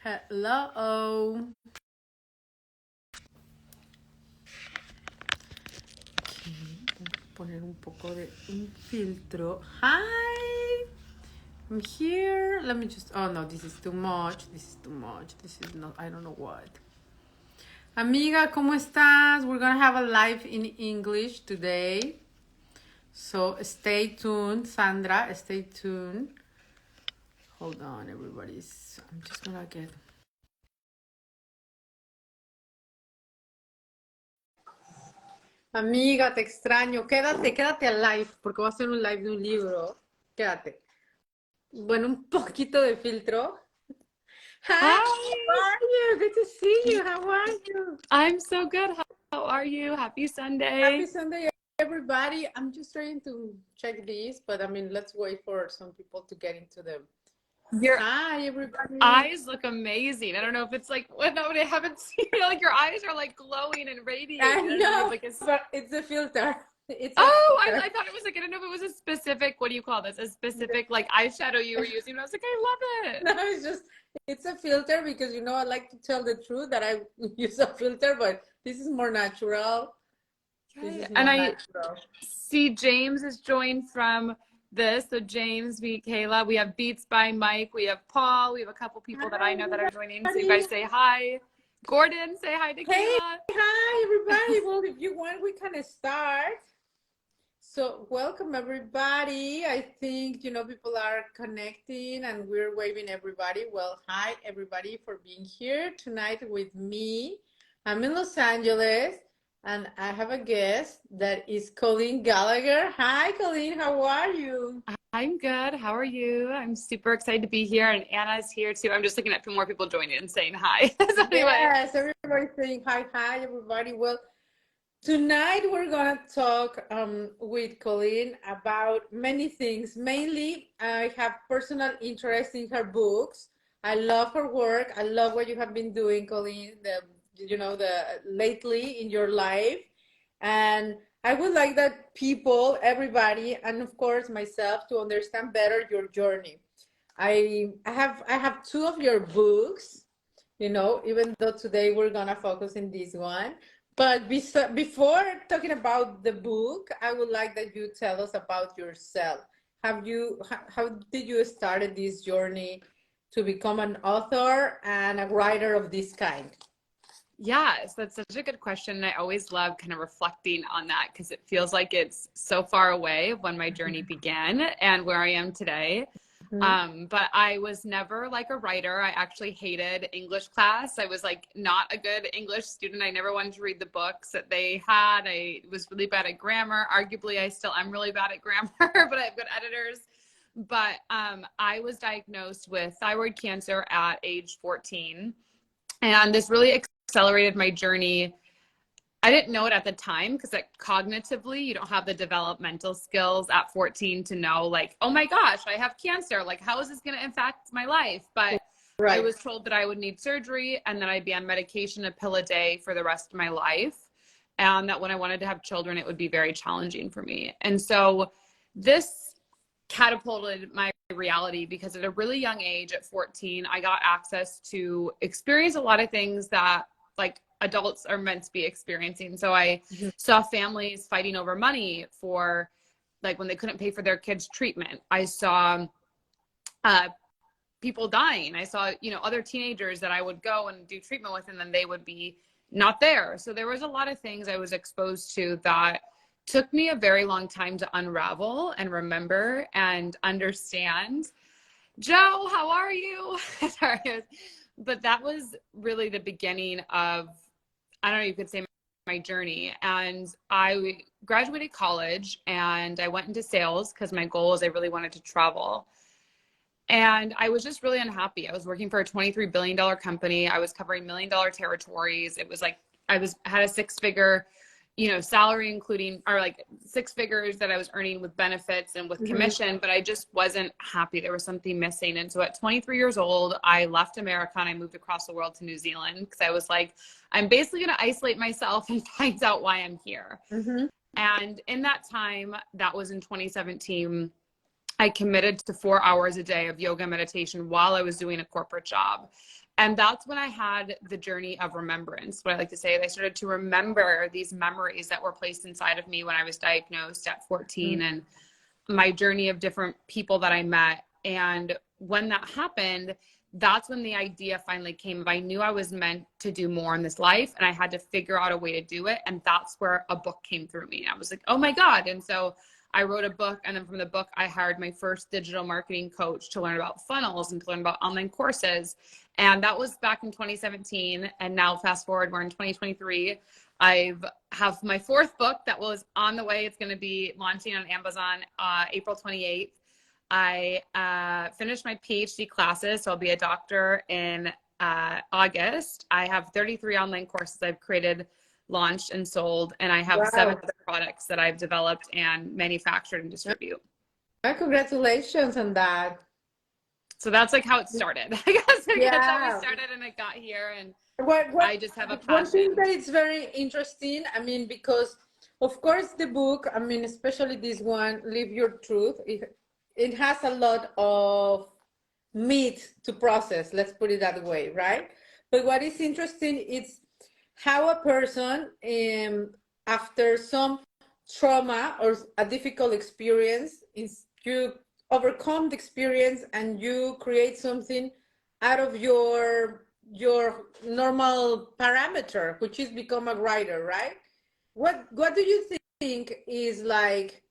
Hello. Okay, voy a poner un poco de un filtro. Hi, I'm here. Let me just. Oh no, this is too much. This is too much. This is not. I don't know what. Amiga, ¿cómo estás? We're gonna have a live in English today. So stay tuned, Sandra. Stay tuned. Hold on, everybody's. I'm just gonna get. Amiga, te extraño. Quédate al live, porque voy a hacer un live de un libro. Quédate. Bueno, un poquito de filtro. Hi, how Hi, are you? Good to see you. How are you? I'm so good. How are you? Happy Happy Sunday. Sunday, everybody. I'm just trying to check this, but I mean, let's wait for some people to get into the. Your Hi, everybody. eyes look amazing. I don't know if it's like when I haven't seen it, like your eyes are like glowing and radiating. I I don't know if you have know, like a but it's a filter. It's a oh, filter. I thought it was like I don't know if it was a specific, what do you call this? A specific like eyeshadow you were using. I was like, I love it. No, it's a filter because I like to tell the truth that I use a filter, but this is more natural. This Okay. is And more I natural. see James is joined from this. So James, we Kayla, we have Beats by Mike, we have Paul, we have a couple people that I Hi, know that are joining. So you everybody. guys say hi. Gordon, say hi to Hey, Kayla. hi, everybody. Well, if you want, we can start. So, welcome, everybody. I think, people are connecting and we're waving everybody. Well, hi, everybody, for being here tonight with me. I'm in Los Angeles and I have a guest that is Colleen Gallagher. Hi, Colleen. How are you? I'm good. How are you? I'm super excited to be here, and Anna's here too. I'm just looking at more people joining and saying hi. So anyway, Yes, everybody's saying hi, everybody. Well, tonight we're gonna talk with Colleen about many things. Mainly, I have personal interest in her books. I love her work. I love what you have been doing, Colleen. The lately in your life, and I would like that people, everybody, and of course myself, to understand better your journey. I have two of your books, even though today we're gonna focus in this one. But before talking about the book, I would like that you tell us about yourself. How did you start this journey to become an author and a writer of this kind? yes, that's such a good question. And I always love kind of reflecting on that because it feels like it's so far away of when my journey began and where I am today. Mhm. But I was never like a writer. I actually hated English class. I was like not a good English student. I never wanted to read the books that they had. I was really bad at grammar. Arguably, I still am really bad at grammar, but I have good editors. But I was diagnosed with thyroid cancer at age 14. And this really accelerated my journey. I didn't know it at the time because like cognitively, you don't have the developmental skills at 14 to know like, oh my gosh, I have cancer. Like, how is this going to impact my life? But I Right. was told that I would need surgery and that I'd be on medication, a pill a day for the rest of my life. And that when I wanted to have children, it would be very challenging for me. And so this catapulted my reality because at a really young age, at 14, I got access to experience a lot of things that like adults are meant to be experiencing. So I Mhm. saw families fighting over money for like when they couldn't pay for their kids' treatment. I saw uh, people dying. I saw, other teenagers that I would go and do treatment with, and then they would be not there. So there was a lot of things I was exposed to that took me a very long time to unravel and remember and understand. Joe, how are you? Sorry. But that was really the beginning of, I don't know, you could say my journey. And I graduated college and I went into sales because my goal was I really wanted to travel. And I was just really unhappy. I was working for a $23 billion company. I was covering $1 million territories. It was like had a six-figure, salary, including or like six figures that I was earning with benefits and with Mhm. commission, but I just wasn't happy. There was something missing. And so at 23 years old, I left America and I moved across the world to New Zealand because I was like, I'm basically going to isolate myself and find out why I'm here. Mhm. And in that time, that was in 2017, I committed to 4 hours a day of yoga meditation while I was doing a corporate job. And that's when I had the journey of remembrance. What I like to say is I started to remember these memories that were placed inside of me when I was diagnosed at 14 and my journey of different people that I met. And when that happened, that's when the idea finally came of I knew I was meant to do more in this life and I had to figure out a way to do it. And that's where a book came through me. I was like, oh my God. And so I wrote a book, and then from the book, I hired my first digital marketing coach to learn about funnels and to learn about online courses. And that was back in 2017. And now fast forward, we're in 2023. I have my fourth book that was on the way. It's going to be launching on Amazon April 28th. I finished my PhD classes, so I'll be a doctor in August. I have 33 online courses I've created, launched, and sold, and I have 7 other products that I've developed and manufactured and distribute. Congratulations on that. So that's like how it started. I guess that's how we started, and it got here, and I just have a passion. One thing that is very interesting, I mean, because of course the book, I mean, especially this one, Live Your Truth, it has a lot of meat to process, let's put it that way, right? But what is interesting is how a person, after some trauma or a difficult experience, is you overcome the experience and you create something out of your normal parameter, which is become a writer, right? What do you think is like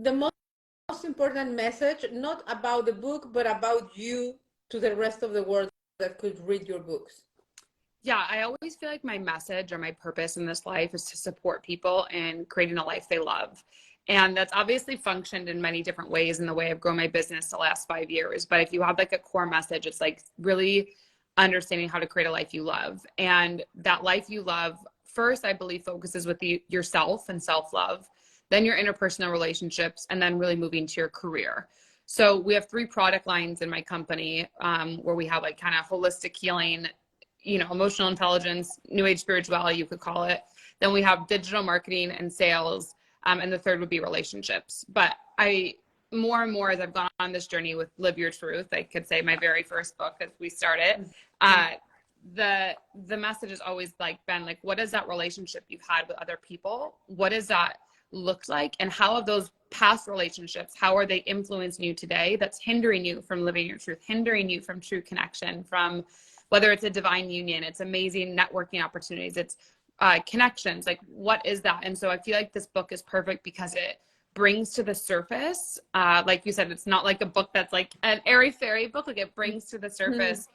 the most important message, not about the book, but about you to the rest of the world that could read your books? Yeah, I always feel like my message or my purpose in this life is to support people in creating a life they love. And that's obviously functioned in many different ways in the way I've grown my business the last 5 years. But if you have like a core message, it's like really understanding how to create a life you love. And that life you love, first, I believe, focuses with yourself and self-love, then your interpersonal relationships, and then really moving to your career. So we have 3 product lines in my company where we have like kind of holistic healing, emotional intelligence, new age spirituality, you could call it. Then we have digital marketing and sales. And the third would be relationships. But more and more as I've gone on this journey with Live Your Truth, I could say my very first book as we started, the message has always been like, what is that relationship you've had with other people? What does that look like? And how have those past relationships, how are they influencing you today that's hindering you from living your truth, hindering you from true connection, from whether it's a divine union, it's amazing networking opportunities, it's connections, like what is that? And so I feel like this book is perfect because it brings to the surface, like you said, it's not like a book that's like an airy fairy book, like it brings to the surface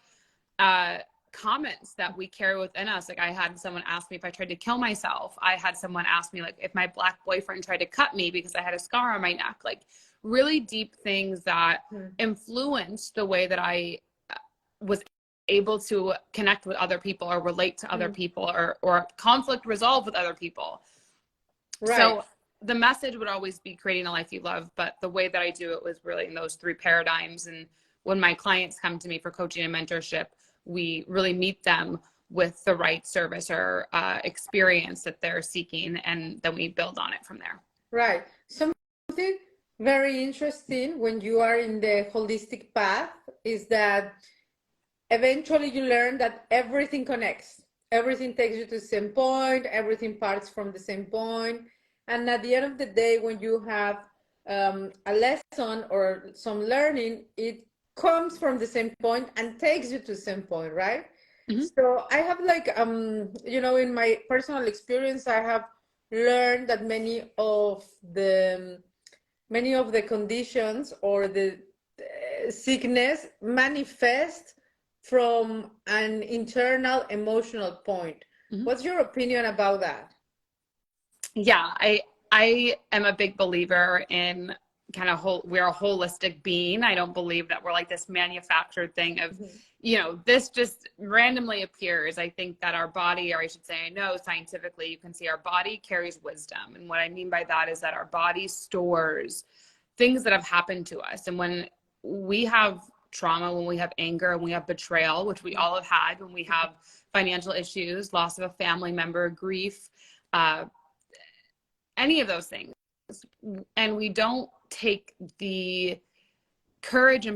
comments that we carry within us. Like I had someone ask me if I tried to kill myself. I had someone ask me like if my Black boyfriend tried to cut me because I had a scar on my neck, like really deep things that influenced the way that I was able to connect with other people or relate to other people or conflict resolve with other people. Right. So the message would always be creating a life you love, but the way that I do it was really in those 3 paradigms. And when my clients come to me for coaching and mentorship, we really meet them with the right service or experience that they're seeking, and then we build on it from there. Right. Something very interesting when you are in the holistic path is that eventually you learn that everything connects. Everything takes you to the same point. Everything parts from the same point. And at the end of the day, when you have a lesson or some learning, it comes from the same point and takes you to the same point, right? So I have in my personal experience, I have learned that many of the conditions or the sickness manifest from an internal emotional point. What's your opinion about that? Yeah, I am a big believer in kind of we're a holistic being. I don't believe that we're like this manufactured thing of, this just randomly appears. I think that our body, or I should say, I know scientifically you can see our body carries wisdom. And what I mean by that is that our body stores things that have happened to us. And when we have trauma, when we have anger, and we have betrayal, which we all have had, when we have financial issues, loss of a family member, grief, any of those things, and we don't take the courage and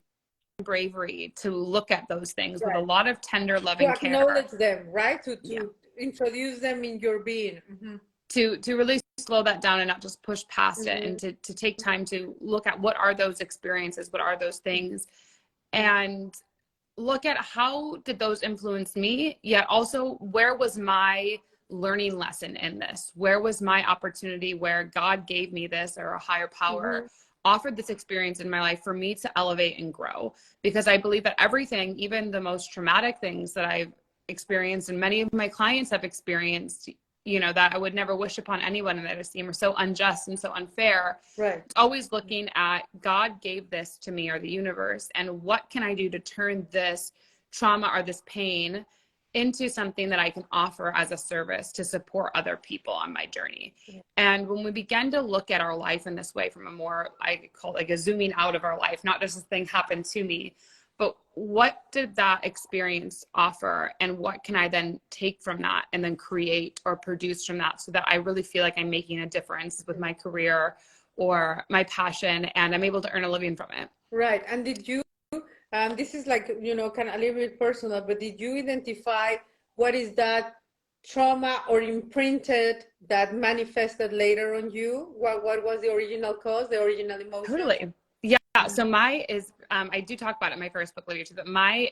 bravery to look at those things with a Right. lot of tender, To loving care. acknowledge them, right? To Yeah. introduce them in your being. To really slow that down and not just push past it, and Mm-hmm. to take time to look at what are those experiences, what are those things, and look at how did those influence me, yet also where was my learning lesson in this? Where was my opportunity where God gave me this, or a higher power Mm-hmm. offered this experience in my life for me to elevate and grow? Because I believe that everything, even the most traumatic things that I've experienced and many of my clients have experienced, you know, that I would never wish upon anyone, and that I seem are so unjust and so unfair. Right. It's always looking at God gave this to me, or the universe, and what can I do to turn this trauma or this pain into something that I can offer as a service to support other people on my journey. And when we begin to look at our life in this way, from a more, I call it like a zooming out of our life, not just this thing happened to me, but what did that experience offer, and what can I then take from that and then create or produce from that, so that I really feel like I'm making a difference with my career or my passion, and I'm able to earn a living from it. Right. And did you, this is like, you know, kind of a little bit personal, but did you identify what is that trauma or imprinted that manifested later on you? What was the original cause, the original emotion? Totally. Yeah. So my is, I do talk about it in my first book, Live Your Truth, but my,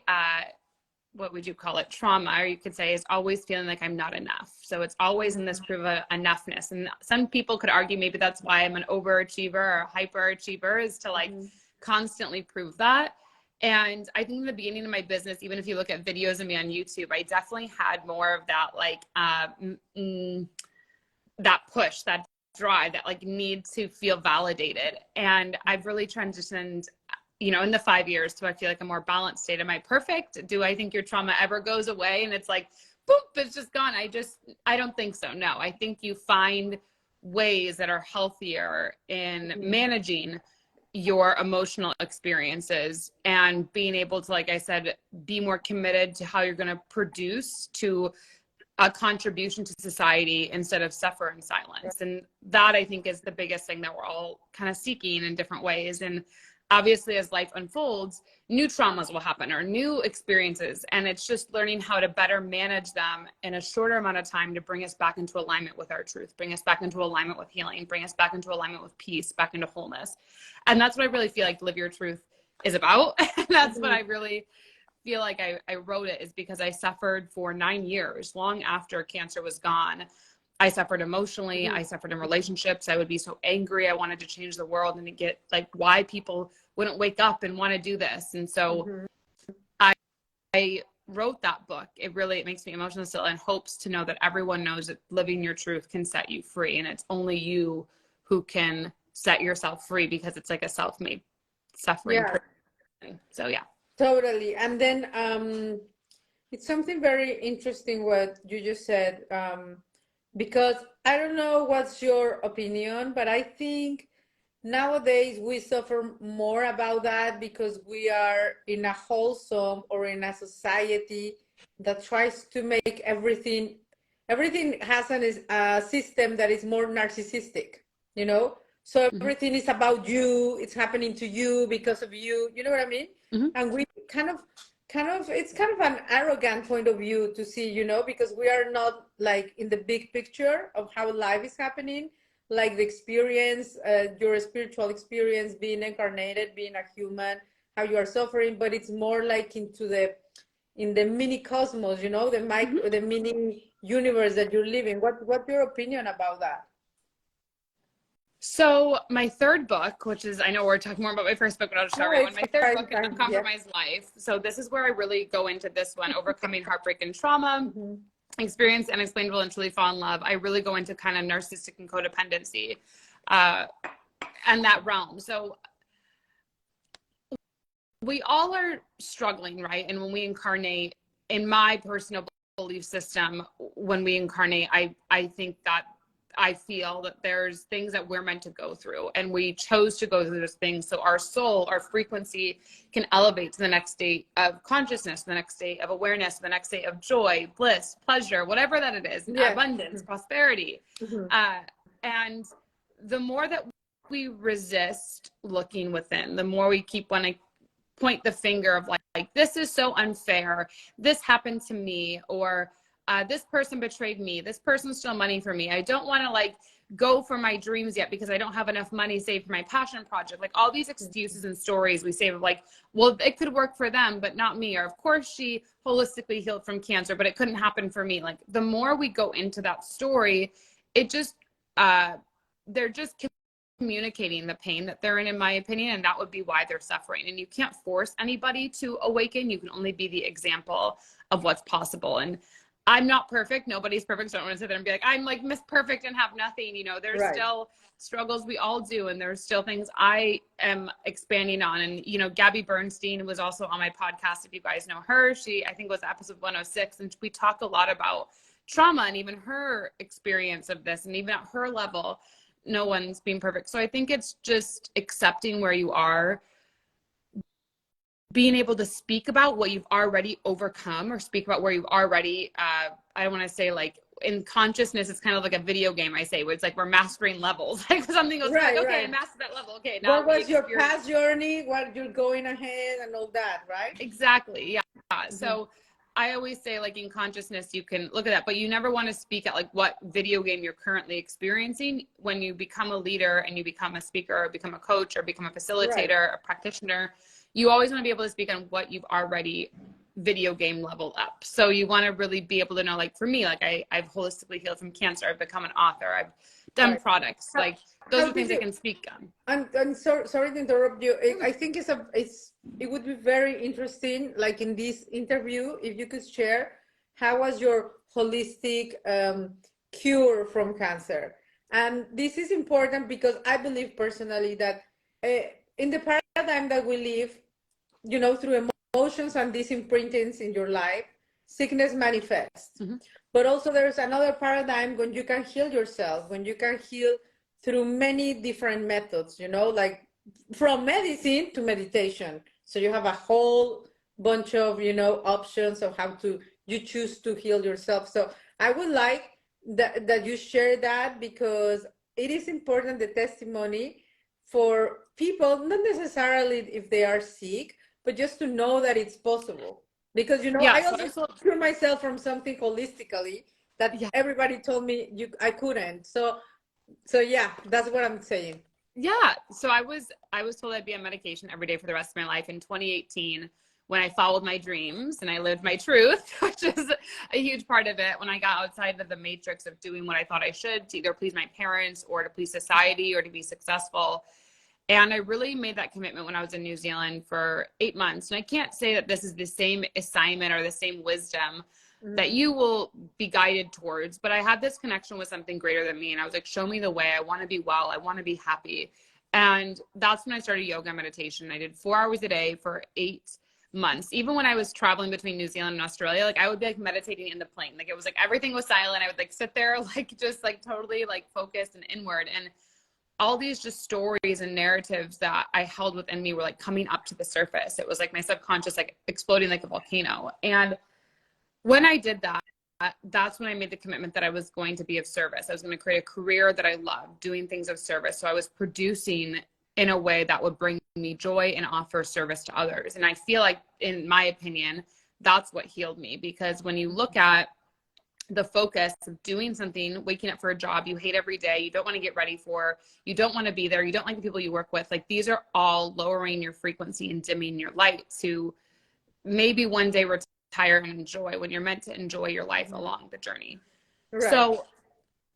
what would you call it? Trauma, or you could say, is always feeling like I'm not enough. So it's always in this proof of enoughness. And some people could argue maybe that's why I'm an overachiever or hyperachiever, is to like constantly prove that. And I think in the beginning of my business, even if you look at videos of me on YouTube, I definitely had more of that, like, that push, that drive, that like need to feel validated. And I've really transitioned, you know, in the 5 years to, I feel like, a more balanced state. Am I perfect? Do I think your trauma ever goes away and it's like, boop, it's just gone? I don't think so. No, I think you find ways that are healthier in managing your emotional experiences, and being able to, like I said, be more committed to how you're going to produce to a contribution to society instead of suffer in silence. And that, I think, is the biggest thing that we're all kind of seeking in different ways. And obviously, as life unfolds, new traumas will happen, or new experiences. And it's just learning how to better manage them in a shorter amount of time to bring us back into alignment with our truth, bring us back into alignment with healing, bring us back into alignment with peace, back into wholeness. And that's what I really feel like Live Your Truth is about. And that's what I really feel like I wrote it, is because I suffered for 9 years, long after cancer was gone. I suffered emotionally. I suffered in relationships. I would be so angry. I wanted to change the world, and to get like why people wouldn't wake up and want to do this. And so I wrote that book. It makes me emotional still, and hopes to know that everyone knows that living your truth can set you free. And it's only you who can set yourself free, because it's like a self-made suffering person. So yeah. Totally. And then it's something very interesting what you just said, because I don't know what's your opinion, but I think nowadays we suffer more about that because we are in a wholesome, or in a society that tries to make everything has a system that is more narcissistic, you know? So everything is about you, it's happening to you because of you, you know what I mean? And we kind of it's kind of an arrogant point of view to see, you know, because we are not like in the big picture of how life is happening, like the experience, your spiritual experience, being incarnated, being a human, how you are suffering, but it's more like in the mini cosmos, you know, the mini universe that you're living. What's your opinion about that? So my third book, which is, I know we're talking more about my first book, but I'll just show everyone. My third book is Uncompromised Life. So this is where I really go into this one, overcoming heartbreak and trauma, experience unexplainable and truly fall in love. I really go into kind of narcissistic and codependency and that realm. So we all are struggling, right? And when we incarnate, in my personal belief system, when we incarnate, I think that I feel that there's things that we're meant to go through, and we chose to go through those things. So our soul, our frequency can elevate to the next state of consciousness, the next state of awareness, the next state of joy, bliss, pleasure, whatever that it is, abundance, prosperity. And the more that we resist looking within, the more we keep wanting point the finger of like this is so unfair, this happened to me, or this person betrayed me, this person stole money from me, I don't want to like go for my dreams yet because I don't have enough money saved for my passion project. Like all these excuses and stories we say of like, well, it could work for them, but not me. Or of course she holistically healed from cancer, but it couldn't happen for me. Like the more we go into that story, it just, they're just communicating the pain that they're in my opinion. And that would be why they're suffering. And you can't force anybody to awaken. You can only be the example of what's possible. And I'm not perfect. Nobody's perfect. So I don't want to sit there and be like, I'm like Miss Perfect and have nothing. You know, there's still struggles we all do. And there's still things I am expanding on. And, you know, Gabby Bernstein was also on my podcast. If you guys know her, I think was episode 106. And we talk a lot about trauma and even her experience of this. And even at her level, no one's being perfect. So I think it's just accepting where you are, being able to speak about what you've already overcome, or speak about where you've already, I don't want to say like in consciousness, it's kind of like a video game, I say, where it's like we're mastering levels. Like something goes like, okay, I mastered that level. Okay, now what was your past journey, what you're going ahead and all that, right? Exactly. Yeah. So I always say like in consciousness, you can look at that, but you never want to speak at like what video game you're currently experiencing. When you become a leader and you become a speaker or become a coach or become a facilitator, a practitioner, you always want to be able to speak on what you've already video game leveled up. So you want to really be able to know, like for me, like I've holistically healed from cancer. I've become an author. I've done products. Like those are things I can speak on. I'm sorry to interrupt you. I think it would be very interesting, like in this interview, if you could share how was your holistic cure from cancer. And this is important because I believe personally that in the paradigm that we live, you know, through emotions and these imprintings in your life, sickness manifests. But also there's another paradigm when you can heal yourself, when you can heal through many different methods, you know, like from medicine to meditation. So you have a whole bunch of, you know, options of how to, you choose to heal yourself. So I would like that you share that, because it is important, the testimony for people, not necessarily if they are sick, but just to know that it's possible. Because, you know, I also cure myself from something holistically that everybody told me I couldn't. So yeah, that's what I'm saying. Yeah. So I was told I'd be on medication every day for the rest of my life in 2018 when I followed my dreams and I lived my truth, which is a huge part of it. When I got outside of the matrix of doing what I thought I should to either please my parents or to please society or to be successful. And I really made that commitment when I was in New Zealand for 8 months. And I can't say that this is the same assignment or the same wisdom that you will be guided towards, but I had this connection with something greater than me. And I was like, show me the way. I want to be well. I want to be happy. And that's when I started yoga and meditation. I did 4 hours a day for 8 months. Even when I was traveling between New Zealand and Australia, like I would be like meditating in the plane. Like it was like everything was silent. I would like sit there, like just like totally like focused and inward. And all these just stories and narratives that I held within me were like coming up to the surface. It was like my subconscious, like exploding like a volcano. And when I did that, that's when I made the commitment that I was going to be of service. I was going to create a career that I loved, doing things of service. So I was producing in a way that would bring me joy and offer service to others. And I feel like, in my opinion, that's what healed me. Because when you look at the focus of doing something, waking up for a job you hate every day, you don't want to get ready for, you don't want to be there, you don't like the people you work with, like these are all lowering your frequency and dimming your light to maybe one day retire and enjoy when you're meant to enjoy your life along the journey. So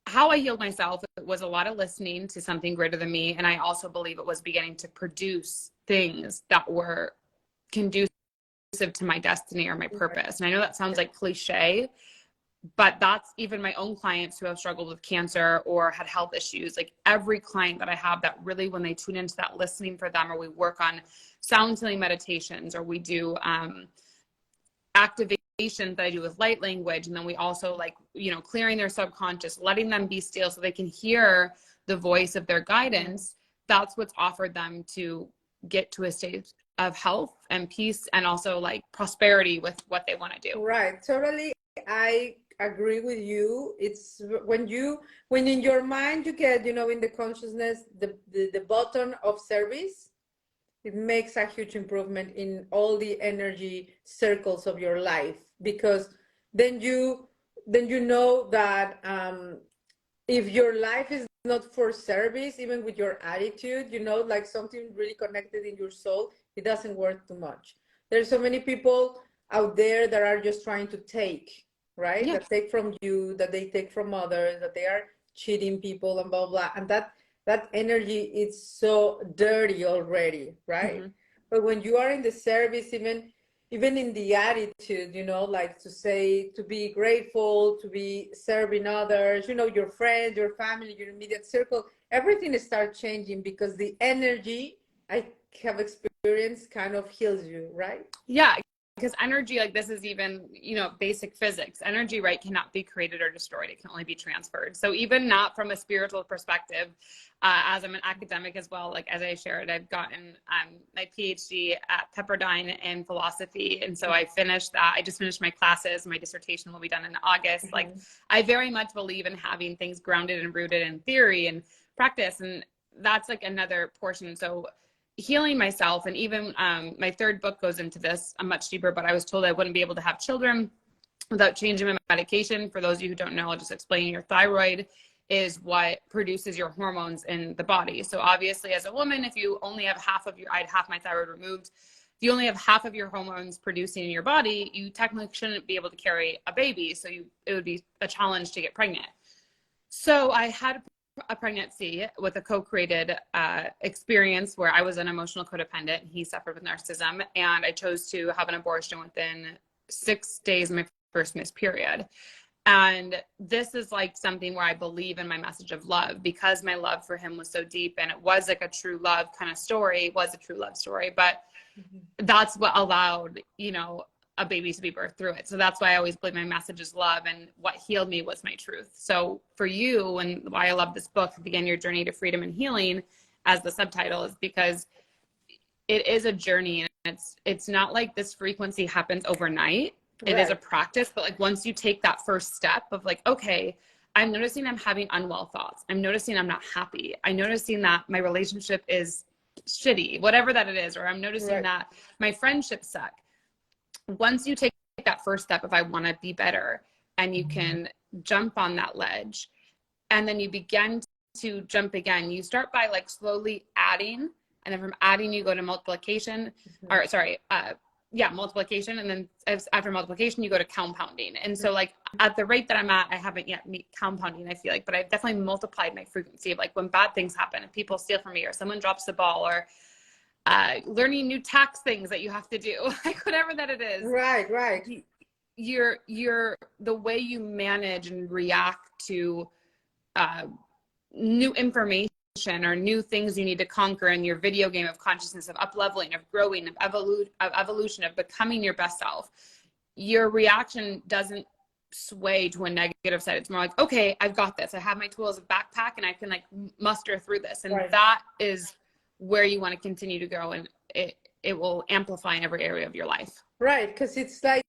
how I healed myself, it was a lot of listening to something greater than me. And I also believe it was beginning to produce things that were conducive to my destiny or my purpose. And I know that sounds like cliche, but that's even my own clients who have struggled with cancer or had health issues. Like every client that I have, that really, when they tune into that listening for them, or we work on sound healing meditations, or we do activations that I do with light language. And then we also like, you know, clearing their subconscious, letting them be still so they can hear the voice of their guidance. That's what's offered them to get to a state of health and peace and also like prosperity with what they want to do. Right. Totally. I agree with you. It's when in your mind you get, you know, in the consciousness, the button of service, it makes a huge improvement in all the energy circles of your life, because then you know that if your life is not for service, even with your attitude, like something really connected in your soul, it doesn't work too much. There's so many people out there that are just trying to take, right? Yeah. That take from you, that they take from others, that they are cheating people and blah blah. And that energy is so dirty already, right? But when you are in the service, even in the attitude, like to say, to be grateful, to be serving others, your friends, your family, your immediate circle, everything starts changing, because the energy, I have experienced, kind of heals you, right? Yeah, because energy, like, this is even, basic physics. Energy, right, cannot be created or destroyed. It can only be transferred. So even not from a spiritual perspective, as I'm an academic as well, like as I shared, I've gotten my PhD at Pepperdine in philosophy. And so I finished that. I just finished my classes. My dissertation will be done in August. Like, I very much believe in having things grounded and rooted in theory and practice. And that's like another portion. So healing myself, and even my third book goes into this much deeper, but I was told I wouldn't be able to have children without changing my medication. For those of you who don't know, I'll just explain. Your thyroid is what produces your hormones in the body. So obviously, as a woman, if you only have I had half my thyroid removed. If you only have half of your hormones producing in your body, you technically shouldn't be able to carry a baby. So it would be a challenge to get pregnant. So I had a pregnancy with a co-created experience where I was an emotional codependent. He suffered with narcissism, and I chose to have an abortion within 6 days of my first missed period. And this is like something where I believe in my message of love, because my love for him was so deep, and it was like a true love kind of story. It was a true love story, but that's what allowed, a baby to be birthed through it. So that's why I always believe my message is love, and what healed me was my truth. So for you, and why I love this book, Begin Your Journey to Freedom and Healing, as the subtitle, is because it is a journey, and it's not like this frequency happens overnight. It is a practice, but like once you take that first step of like, okay, I'm noticing I'm having unwell thoughts. I'm noticing I'm not happy. I'm noticing that my relationship is shitty, whatever that it is, or I'm noticing that my friendships suck. Once you take that first step of I want to be better, and you can jump on that ledge, and then you begin to jump again, you start by like slowly adding, and then from adding you go to multiplication, or multiplication, and then after multiplication you go to compounding. And so like at the rate that I'm at, I haven't yet met compounding, I feel like, but I've definitely multiplied my frequency of like when bad things happen and people steal from me, or someone drops the ball, or learning new tax things that you have to do, like whatever that it is. Right. You're the way you manage and react to new information or new things you need to conquer in your video game of consciousness, of up-leveling, of growing, of evolution, of becoming your best self. Your reaction doesn't sway to a negative side. It's more like, okay, I've got this. I have my tools, a backpack, and I can like muster through this. And that is where you want to continue to go, and it will amplify in every area of your life. Right, because it's like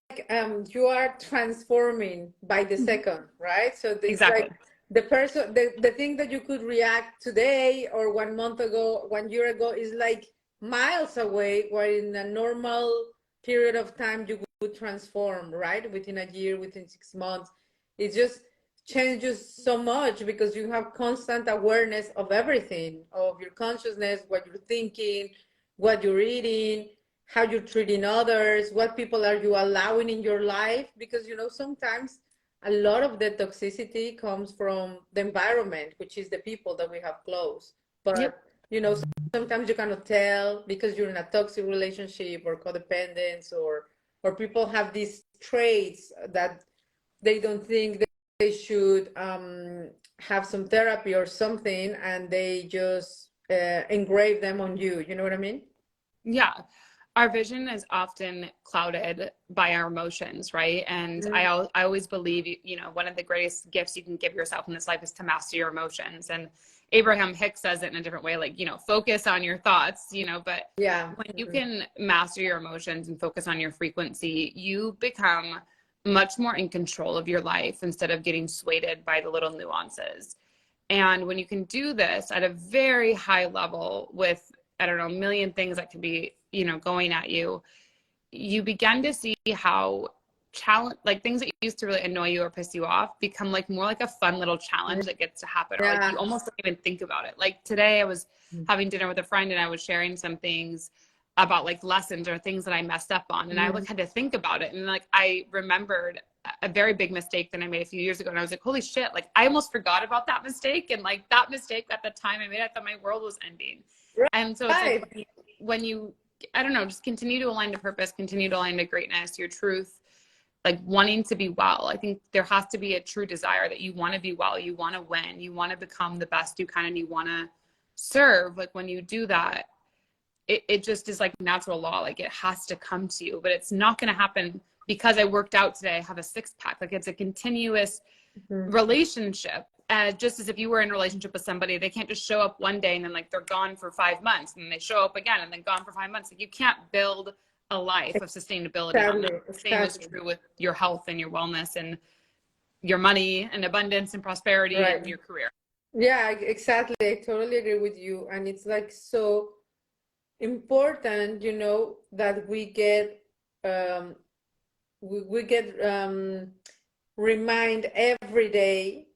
you are transforming by the second, right? So exactly. Like the person, the thing that you could react today or 1 month ago, 1 year ago, is like miles away, where in a normal period of time you would transform, right? Within a year, within 6 months. It just changes so much because you have constant awareness of everything, of your consciousness, what you're thinking, what you're eating, how you're treating others, what people are you allowing in your life. Because, sometimes a lot of the toxicity comes from the environment, which is the people that we have close. But, sometimes you cannot tell because you're in a toxic relationship or codependence, or people have these traits that they don't think they should have some therapy or something, and they just engrave them on you. You know what I mean? Yeah. Our vision is often clouded by our emotions, right? And I always believe, one of the greatest gifts you can give yourself in this life is to master your emotions. And Abraham Hicks says it in a different way, like, focus on your thoughts, but when you can master your emotions and focus on your frequency, you become much more in control of your life instead of getting swayed by the little nuances. And when you can do this at a very high level with I don't know, a million things that could be, you know, going at you, you begin to see how like things that used to really annoy you or piss you off become like more like a fun little challenge that gets to happen, or like you almost don't even think about it. Like today I was having dinner with a friend and I was sharing some things about like lessons or things that I messed up on, and I like had to think about it, and like I remembered a very big mistake that I made a few years ago, and I was like, holy shit, like I almost forgot about that mistake, and like that mistake at the time I made, I thought my world was ending. And so it's like when you I don't know, just continue to align to purpose, continue to align to greatness, your truth, like wanting to be well. I think there has to be a true desire that you want to be well, you want to win, you want to become the best you can, and you want to serve. Like when you do that, it just is like natural law. Like it has to come to you, but it's not going to happen because I worked out today, I have a six pack. Like it's a continuous relationship. Just as if you were in a relationship with somebody, they can't just show up one day and then like they're gone for 5 months, and they show up again and then gone for 5 months. Like you can't build a life of sustainability on that. The same is true with your health and your wellness and your money and abundance and prosperity and your career. Yeah, exactly. I totally agree with you. And it's like so important, you know, that we get remind every day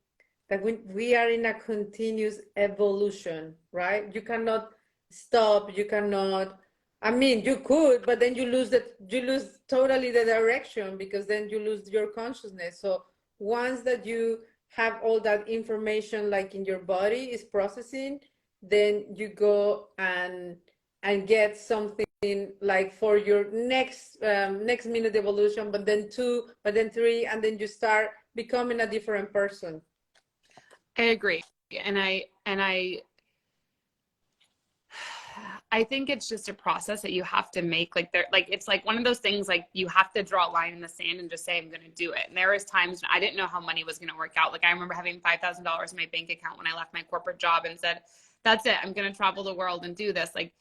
that we are in a continuous evolution, right? You cannot stop, you cannot, I mean, you could, but then you lose totally the direction, because then you lose your consciousness. So once that you have all that information like in your body is processing, then you go and get something like for your next minute evolution, but then 2, but then 3, and then you start becoming a different person. I agree. And I think it's just a process that you have to make. Like it's like one of those things, like you have to draw a line in the sand and just say, I'm going to do it. And there was times when I didn't know how money was going to work out. Like I remember having $5,000 in my bank account when I left my corporate job and said, that's it, I'm going to travel the world and do this. Like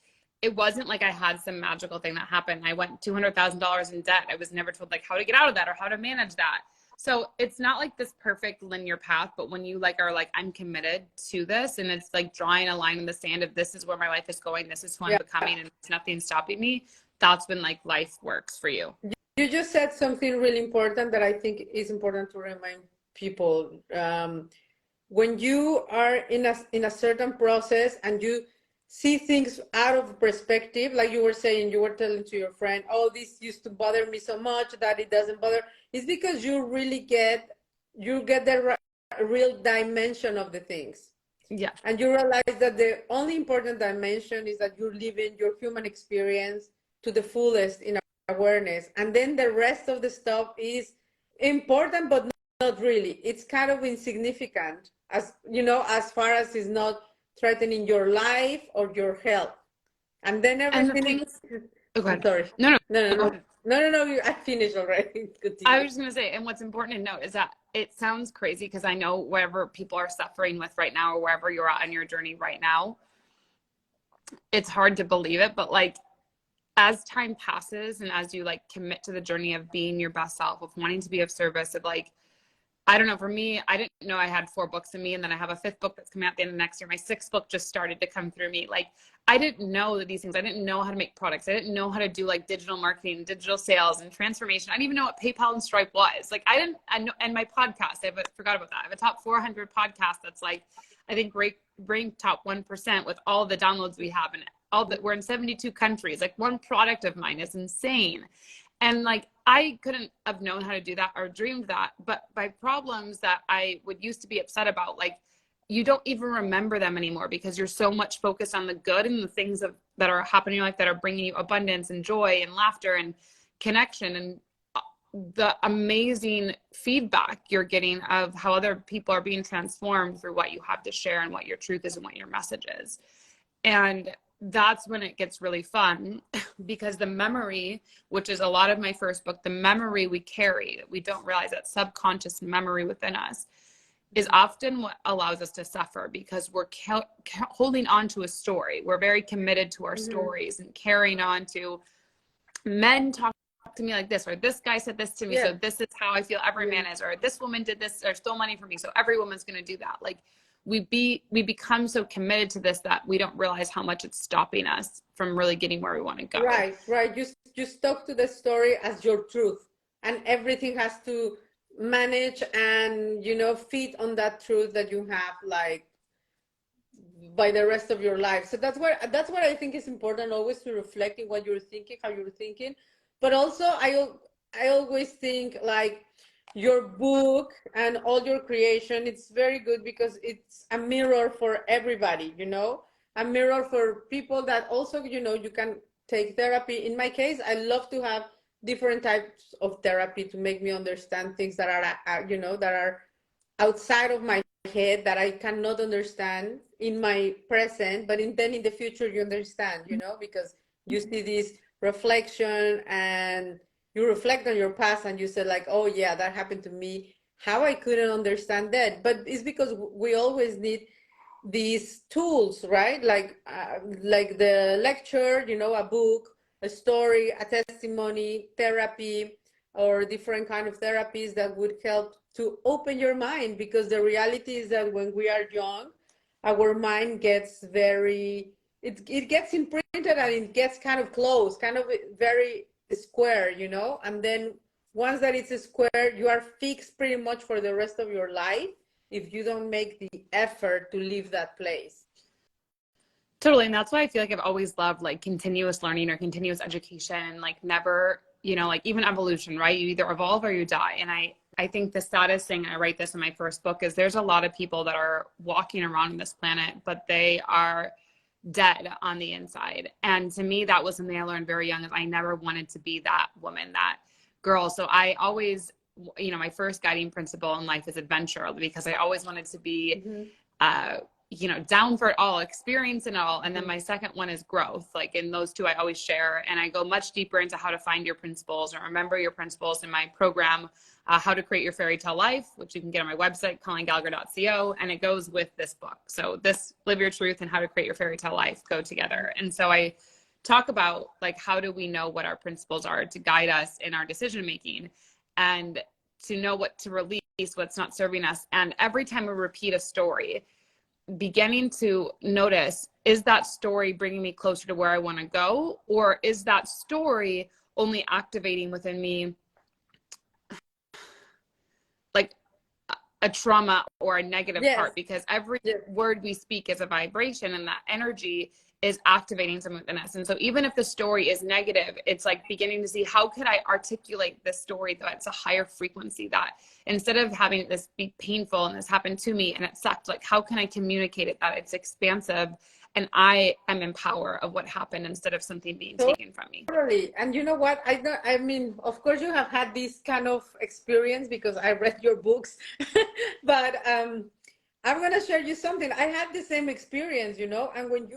it wasn't like I had some magical thing that happened. I went $200,000 in debt. I was never told like how to get out of that or how to manage that. So it's not like this perfect linear path, but when you like are like, I'm committed to this, and it's like drawing a line in the sand of this is where my life is going, this is who I'm becoming, and it's nothing stopping me, that's when like life works for you. You just said something really important that I think is important to remind people. When you are in a certain process and you see things out of perspective, like you were saying, you were telling to your friend, oh, this used to bother me so much that it doesn't bother. It's because you really get the real dimension of the things. Yeah. And you realize that the only important dimension is that you're living your human experience to the fullest in awareness. And then the rest of the stuff is important, but not really. It's kind of insignificant, as you know, as far as it's not threatening your life or your health. And then everything is... Oh, I'm sorry. No. I finished already. Continue. I was just going to say, and what's important to note is that it sounds crazy because I know whatever people are suffering with right now, or wherever you're at on your journey right now, it's hard to believe it. But like, as time passes and as you like commit to the journey of being your best self, of wanting to be of service, of like, I don't know, for me, I didn't know I had 4 books in me, and then I have a 5th book that's coming out at the end of next year. My 6th book just started to come through me. Like, I didn't know that these things, I didn't know how to make products. I didn't know how to do like digital marketing, digital sales and transformation. I didn't even know what PayPal and Stripe was. Like I know, and my podcast, forgot about that. I have a top 400 podcast that's like, I think ranked top 1% with all the downloads we have, and all that we're in 72 countries. Like one product of mine is insane. And like, I couldn't have known how to do that or dreamed that, but by problems that I would used to be upset about, like you don't even remember them anymore because you're so much focused on the good and the things that are happening in your life that are bringing you abundance and joy and laughter and connection, and the amazing feedback you're getting of how other people are being transformed through what you have to share and what your truth is and what your message is. And that's when it gets really fun, because the memory, which is a lot of my first book, the memory we carry that we don't realize, that subconscious memory within us, is often what allows us to suffer, because we're holding on to a story. We're very committed to our stories and carrying on to men talk to me like this, or this guy said this to me, so this is how I feel every man is, or this woman did this or stole money from me, so every woman's going to do that. Like we become so committed to this that we don't realize how much it's stopping us from really getting where we want to go. Right, right. You stuck to the story as your truth, and everything has to manage and, you know, feed on that truth that you have, like, by the rest of your life. So that's what I think is important, always to reflect in what you're thinking, how you're thinking. But also I always think like your book and all your creation, it's very good because it's a mirror for everybody, you know, a mirror for people that also, you know, you can take therapy. In my case, I love to have different types of therapy to make me understand things that are you know, that are outside of my head, that I cannot understand in my present, but then in the future you understand, you know, because you see this reflection and you reflect on your past and you say like, oh yeah, that happened to me. How I couldn't understand that, but it's because we always need these tools, right? Like the lecture, you know, a book, a story, a testimony, therapy, or different kind of therapies that would help to open your mind, because the reality is that when we are young, our mind gets it gets imprinted and it gets kind of closed, kind of very square, you know, and then once that it's a square, you are fixed pretty much for the rest of your life if you don't make the effort to leave that place. Totally. And that's why I feel like I've always loved like continuous learning or continuous education, like never, you know, like even evolution, right? You either evolve or you die. And I think the saddest thing, I write this in my first book, is there's a lot of people that are walking around on this planet, but they are dead on the inside. And to me, that was something I learned very young, is I never wanted to be that woman, that girl. So I always, you know, my first guiding principle in life is adventure, because I always wanted to be, you know, down for it all, experience it all. And then my second one is growth. Like in those two, I always share, and I go much deeper into how to find your principles and remember your principles in my program, How to Create Your Fairy Tale Life, which you can get on my website, colleengallagher.co. And it goes with this book. So this Live Your Truth and How to Create Your Fairy Tale Life go together. And so I talk about like, how do we know what our principles are to guide us in our decision making, and to know what to release, what's not serving us. And every time we repeat a story, beginning to notice, is that story bringing me closer to where I want to go? Or is that story only activating within me like a trauma or a negative part? Because every word we speak is a vibration, and that energy is activating something within us. And so even if the story is negative, it's like beginning to see, how could I articulate this story that it's a higher frequency, that instead of having this be painful and this happened to me and it sucked, like how can I communicate it that it's expansive and I am in power of what happened instead of something being taken from me. Totally. And you know what? I mean, of course you have had this kind of experience because I read your books, but I'm going to share you something. I had the same experience, you know, and when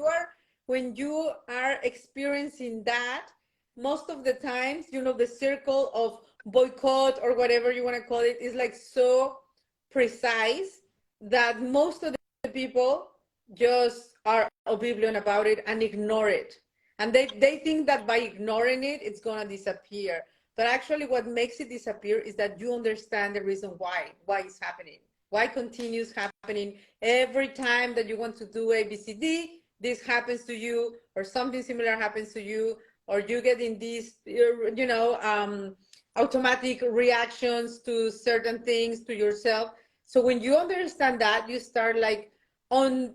you are experiencing that, most of the times, you know, the circle of boycott or whatever you want to call it is like so precise that most of the people just are oblivious about it and ignore it. And they think that by ignoring it, it's going to disappear. But actually what makes it disappear is that you understand the reason why it's happening. Why continues happening every time that you want to do ABCD, this happens to you, or something similar happens to you, or you get in these, you know, automatic reactions to certain things, to yourself. So when you understand that, you start like on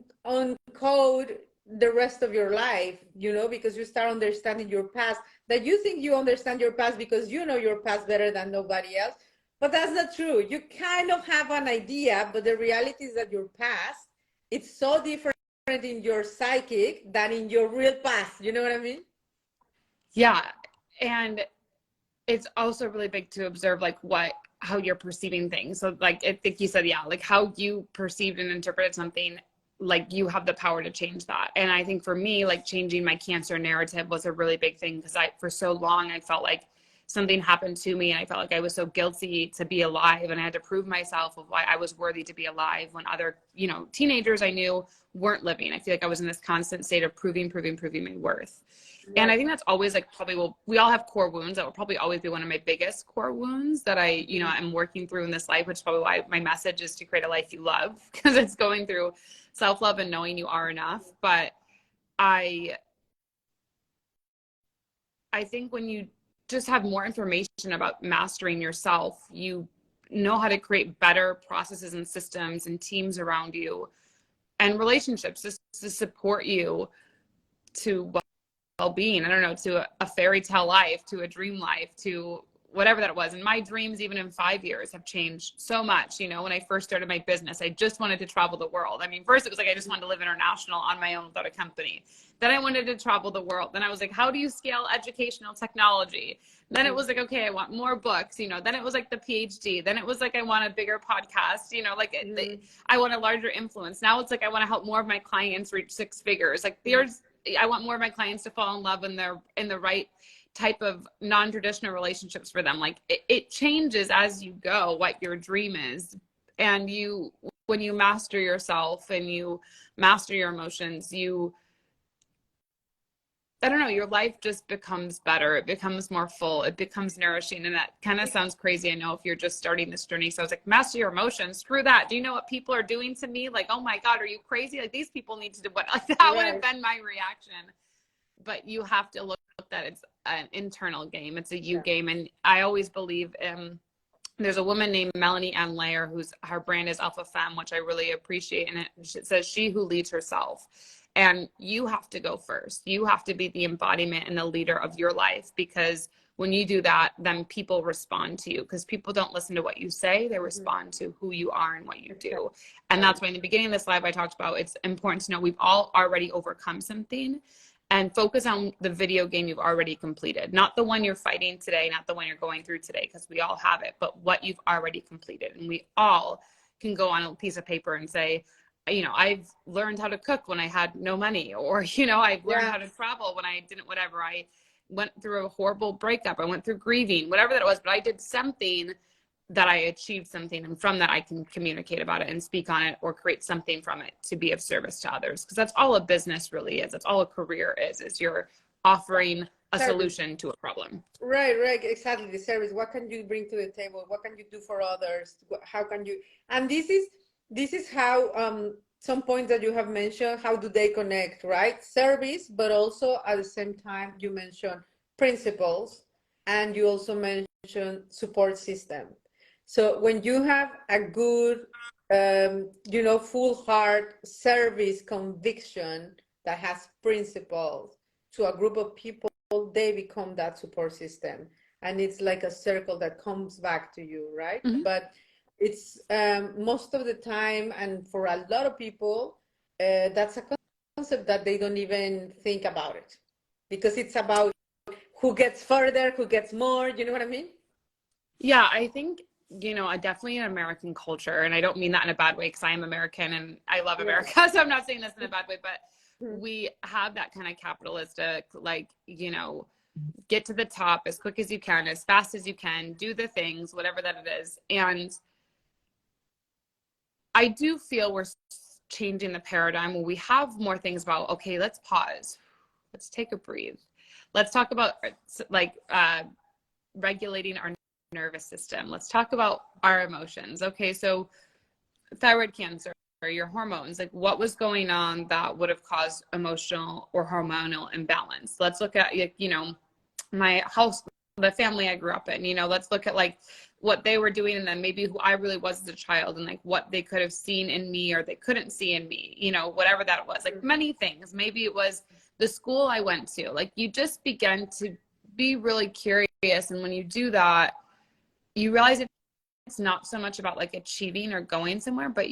code the rest of your life, you know, because you start understanding your past, that you think you understand your past because you know your past better than nobody else. But that's not true. You kind of have an idea, but the reality is that your past, it's so different in your psychic than in your real past. You know what I mean? Yeah. And it's also really big to observe like how you're perceiving things. So like, I think you said, yeah, like how you perceived and interpreted something, like you have the power to change that. And I think for me, like changing my cancer narrative was a really big thing, because for so long I felt like something happened to me and I felt like I was so guilty to be alive, and I had to prove myself of why I was worthy to be alive when other, you know, teenagers I knew weren't living. I feel like I was in this constant state of proving my worth. And I think that's always like probably, well, we all have core wounds. That will probably always be one of my biggest core wounds that I, you know, I'm working through in this life, which is probably why my message is to create a life you love, because it's going through self-love and knowing you are enough. But I think when you just have more information about mastering yourself, you know how to create better processes and systems and teams around you and relationships just to support you to well-being. I don't know, to a fairy tale life, to a dream life, to whatever that was. And my dreams, even in 5 years, have changed so much. You know, when I first started my business, I just wanted to travel the world. I mean, first it was like, I just wanted to live international on my own without a company. Then I wanted to travel the world. Then I was like, how do you scale educational technology? Then it was like, okay, I want more books, you know, then it was like the PhD. Then it was like, I want a bigger podcast, you know, like I want a larger influence. Now it's like, I want to help more of my clients reach 6 figures. Like I want more of my clients to fall in love when they're in the right type of non-traditional relationships for them. Like it changes as you go what your dream is. And when you master yourself and you master your emotions, I don't know, your life just becomes better. It becomes more full. It becomes nourishing. And that kind of sounds crazy, I know, if you're just starting this journey. So I was like, master your emotions. Screw that. Do you know what people are doing to me? Like, oh my God, are you crazy? Like, these people need to do what? Like, that would have been my reaction. But you have to look that it's an internal game. It's a you game. And I always believe there's a woman named Melanie Ann Layer, her brand is Alpha Femme, which I really appreciate. And it says, she who leads herself. And you have to go first. You have to be the embodiment and the leader of your life, because when you do that, then people respond to you, because people don't listen to what you say. They respond to who you are and what you do. And that's why in the beginning of this live, I talked about it's important to know we've all already overcome something, and focus on the video game you've already completed, not the one you're fighting today, not the one you're going through today, because we all have it, but what you've already completed. And we all can go on a piece of paper and say, you know, I've learned how to cook when I had no money, or, you know, I've learned how to travel when I didn't, whatever. I went through a horrible breakup. I went through grieving, whatever that was, but I did something that I achieved something. And from that, I can communicate about it and speak on it or create something from it to be of service to others. Because that's all a business really is. That's all a career is you're offering a solution to a problem. Right, exactly. The service. What can you bring to the table? What can you do for others? How can you? And this is how some points that you have mentioned, how do they connect, right? Service, but also at the same time you mentioned principles, and you also mentioned support system. So when you have a good you know, full heart service conviction that has principles to a group of people, they become that support system, and it's like a circle that comes back to you, right? But it's most of the time, and for a lot of people, that's a concept that they don't even think about it, because it's about who gets further, who gets more, you know what I mean? Yeah, I think, you know, definitely an American culture, and I don't mean that in a bad way, because I am American and I love America, so I'm not saying this in a bad way, but we have that kind of capitalistic, like, you know, get to the top as quick as you can, as fast as you can, do the things, whatever that it is. And I do feel we're changing the paradigm where we have more things about, okay, let's pause. Let's take a breathe. Let's talk about like regulating our nervous system. Let's talk about our emotions. Okay, so thyroid cancer, or your hormones, like what was going on that would have caused emotional or hormonal imbalance? Let's look at, you know, my house, the family I grew up in, you know, let's look at like what they were doing, and then maybe who I really was as a child, and like what they could have seen in me or they couldn't see in me, you know, whatever that was, like many things. Maybe it was the school I went to. Like you just begin to be really curious, and when you do that, you realize it's not so much about like achieving or going somewhere, but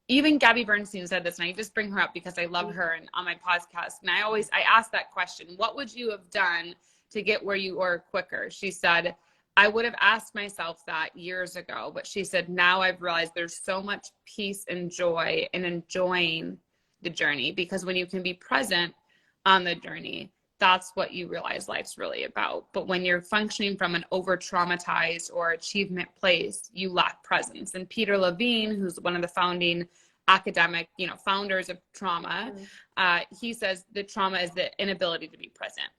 even Gabby Bernstein said this, and I just bring her up because I love her and on my podcast. And I ask that question, what would you have done to get where you were quicker? She said, I would have asked myself that years ago, but she said, now I've realized there's so much peace and joy in enjoying the journey, because when you can be present on the journey, that's what you realize life's really about. But when you're functioning from an over traumatized or achievement place, you lack presence. And Peter Levine, who's one of the founding academic, founders of trauma, he says that trauma is the inability to be present.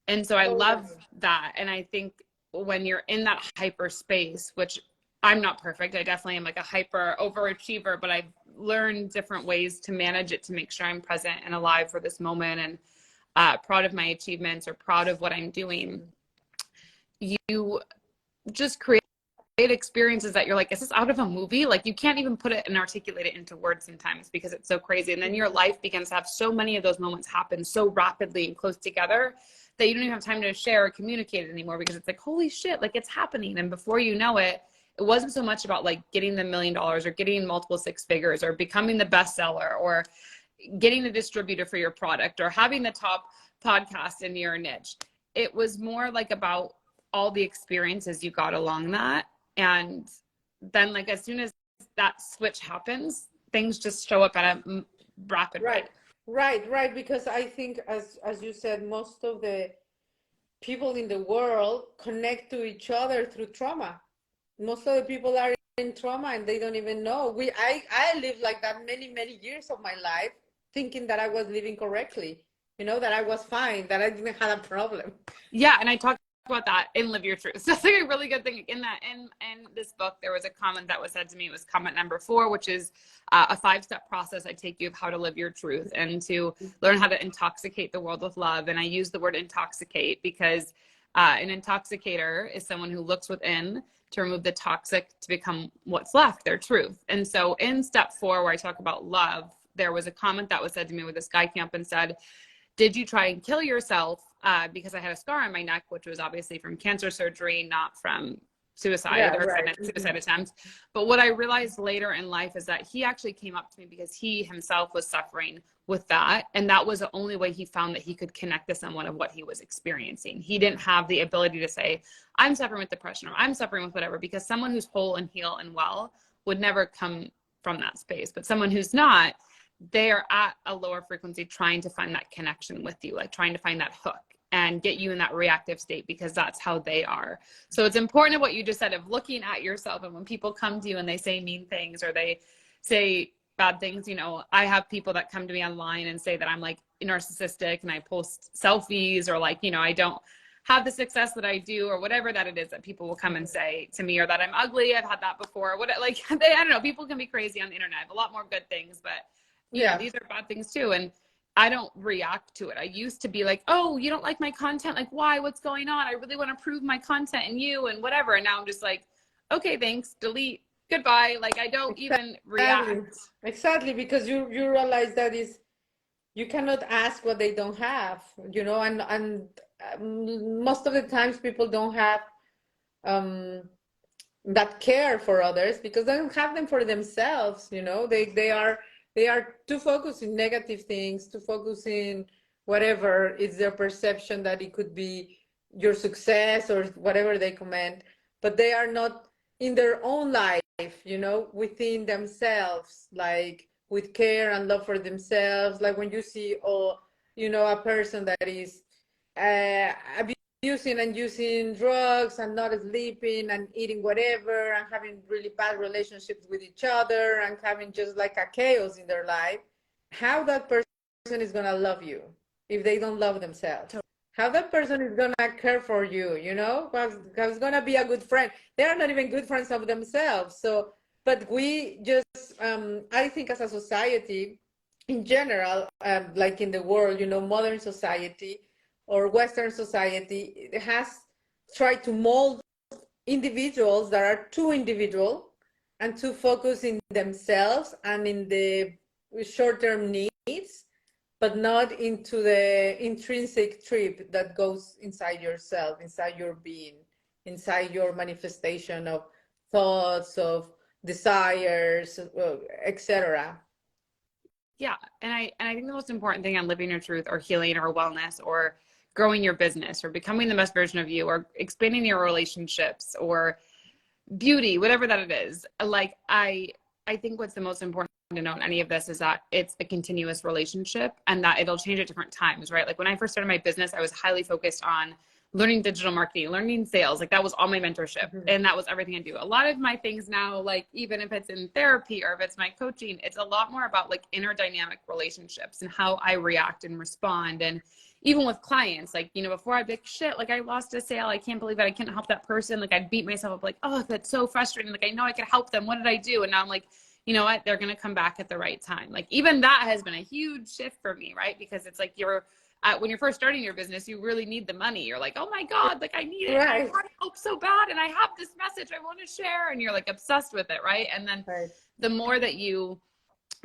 And so I love that. And I think when you're in that hyper space, which I'm not perfect, I definitely am like a hyper overachiever, but I've learned different ways to manage it to make sure I'm present and alive for this moment and proud of my achievements or proud of what I'm doing. You just create experiences that you're like, is this out of a movie? Like you can't even put it and articulate it into words sometimes because it's so crazy. And then your life begins to have so many of those moments happen so rapidly and close together that you don't even have time to share or communicate it anymore because it's like, holy shit, like it's happening. And before you know it, it wasn't so much about like getting the $1 million or getting multiple 6 figures or becoming the bestseller or getting a distributor for your product or having the top podcast in your niche. It was more like about all the experiences you got along that. And then like, as soon as that switch happens, things just show up at a rapid rate. Right. Because I think as you said, most of the people in the world connect to each other through trauma. Most of the people are in trauma and they don't even know. I lived like that many years of my life thinking that I was living correctly, that I was fine, that I didn't have a problem. Yeah. And I talked about that in Live Your Truth. So that's like a really good thing. In this book, there was a comment that was said to me. It was comment number 4, which is a 5-step process I take you of how to live your truth and to learn how to intoxicate the world with love. And I use the word intoxicate because an intoxicator is someone who looks within to remove the toxic to become what's left, their truth. And so in step 4, where I talk about love, there was a comment that was said to me with this guy camp and said, did you try and kill yourself? Because I had a scar on my neck, which was obviously from cancer surgery, not from suicide suicide attempt. But what I realized later in life is that he actually came up to me because he himself was suffering with that. And that was the only way he found that he could connect to someone of what he was experiencing. He didn't have the ability to say, I'm suffering with depression or I'm suffering with whatever, because someone who's whole and heal and well would never come from that space. But someone who's not, they are at a lower frequency trying to find that connection with you, like trying to find that hook and get you in that reactive state because that's how they are. So it's important what you just said of looking at yourself. And when people come to you and they say mean things or they say bad things, I have people that come to me online and say that I'm like narcissistic and I post selfies or like, I don't have the success that I do or whatever that it is that people will come and say to me, or that I'm ugly. I've had that before. I don't know. People can be crazy on the internet. I have a lot more good things, but these are bad things too. And I don't react to it. I used to be like, oh, you don't like my content? Like, why? What's going on? I really want to prove my content and you and whatever. And now I'm just like, okay, thanks, delete, goodbye. Like, I don't even react. Exactly, because you realize that you cannot ask what they don't have, and most of the times people don't have that care for others because they don't have them for themselves. They are too focused in negative things, too focused in whatever is their perception that it could be your success or whatever they comment, but they are not in their own life, within themselves, like with care and love for themselves. Like when you see, a person that is abusing and using drugs and not sleeping and eating whatever and having really bad relationships with each other and having just like a chaos in their life, how that person is going to love you if they don't love themselves? How that person is going to care for you, how's going to be a good friend? They are not even good friends of themselves. So, but we just, I think as a society in general, like in the world, modern society, or Western society, it has tried to mold individuals that are too individual and too focused in themselves and in the short-term needs, but not into the intrinsic trip that goes inside yourself, inside your being, inside your manifestation of thoughts, of desires, etc. Yeah. And I think the most important thing on living your truth or healing or wellness or growing your business or becoming the best version of you or expanding your relationships or beauty, whatever that it is. Like, I think what's the most important to know in any of this is that it's a continuous relationship and that it'll change at different times, right? Like when I first started my business, I was highly focused on learning digital marketing, learning sales. Like that was all my mentorship and that was everything I do. A lot of my things now, like even if it's in therapy or if it's my coaching, it's a lot more about like inner dynamic relationships and how I react and respond. And even with clients, like, you know, before I'd be like, shit, like I lost a sale. I can't believe that I can't help that person. Like I'd beat myself up like, oh, that's so frustrating. Like I know I could help them. What did I do? And now I'm like, you know what? They're going to come back at the right time. Like even that has been a huge shift for me, right? Because it's like when you're first starting your business, you really need the money. You're like, oh my God, like I need it. Right. I want to help so bad. And I have this message I want to share. And you're like obsessed with it. Right. And then the more that you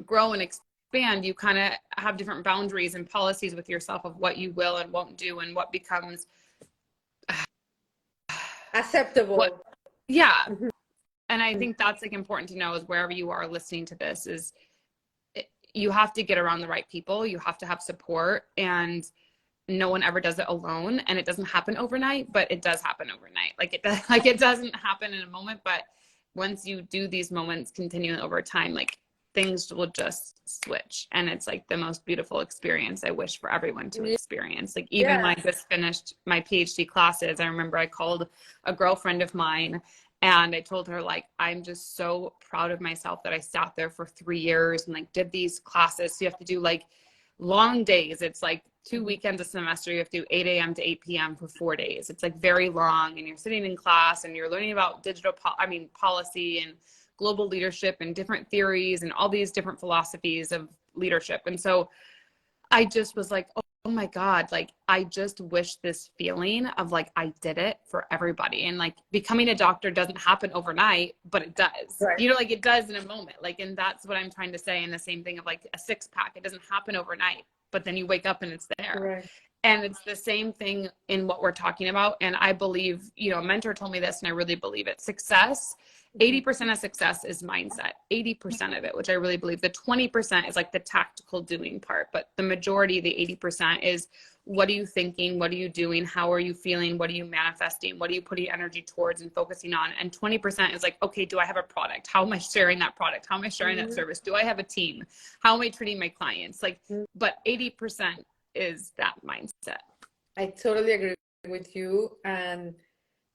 grow and expand, you kind of have different boundaries and policies with yourself of what you will and won't do and what becomes acceptable. Yeah. And I think that's like important to know is wherever you are listening to this is you have to get around the right people. You have to have support, and no one ever does it alone. And it doesn't happen overnight, but it does happen overnight. It doesn't happen in a moment, but once you do these moments continuing over time, like things will just switch. And it's like the most beautiful experience I wish for everyone to experience. Like even when I just finished my PhD classes, I remember I called a girlfriend of mine and I told her, like, I'm just so proud of myself that I sat there for 3 years and like did these classes. So you have to do like long days. It's like 2 weekends a semester. You have to do 8 a.m. to 8 p.m. for 4 days. It's like very long, and you're sitting in class and you're learning about policy and global leadership and different theories and all these different philosophies of leadership. And so I just was like, oh my God, like I just wish this feeling of like I did it for everybody. And like becoming a doctor doesn't happen overnight, but it does. Right. You know, like it does in a moment. Like, and that's what I'm trying to say. And the same thing of like a 6-pack, it doesn't happen overnight, but then you wake up and it's there. Right. And it's the same thing in what we're talking about. And I believe, you know, a mentor told me this and I really believe it. Success, 80% of success is mindset, 80% of it, which I really believe. The 20% is like the tactical doing part, but the majority, the 80% is what are you thinking? What are you doing? How are you feeling? What are you manifesting? What are you putting energy towards and focusing on? And 20% is like, okay, do I have a product? How am I sharing that product? How am I sharing that service? Do I have a team? How am I treating my clients? Like, but 80% is that mindset. I totally agree with you. And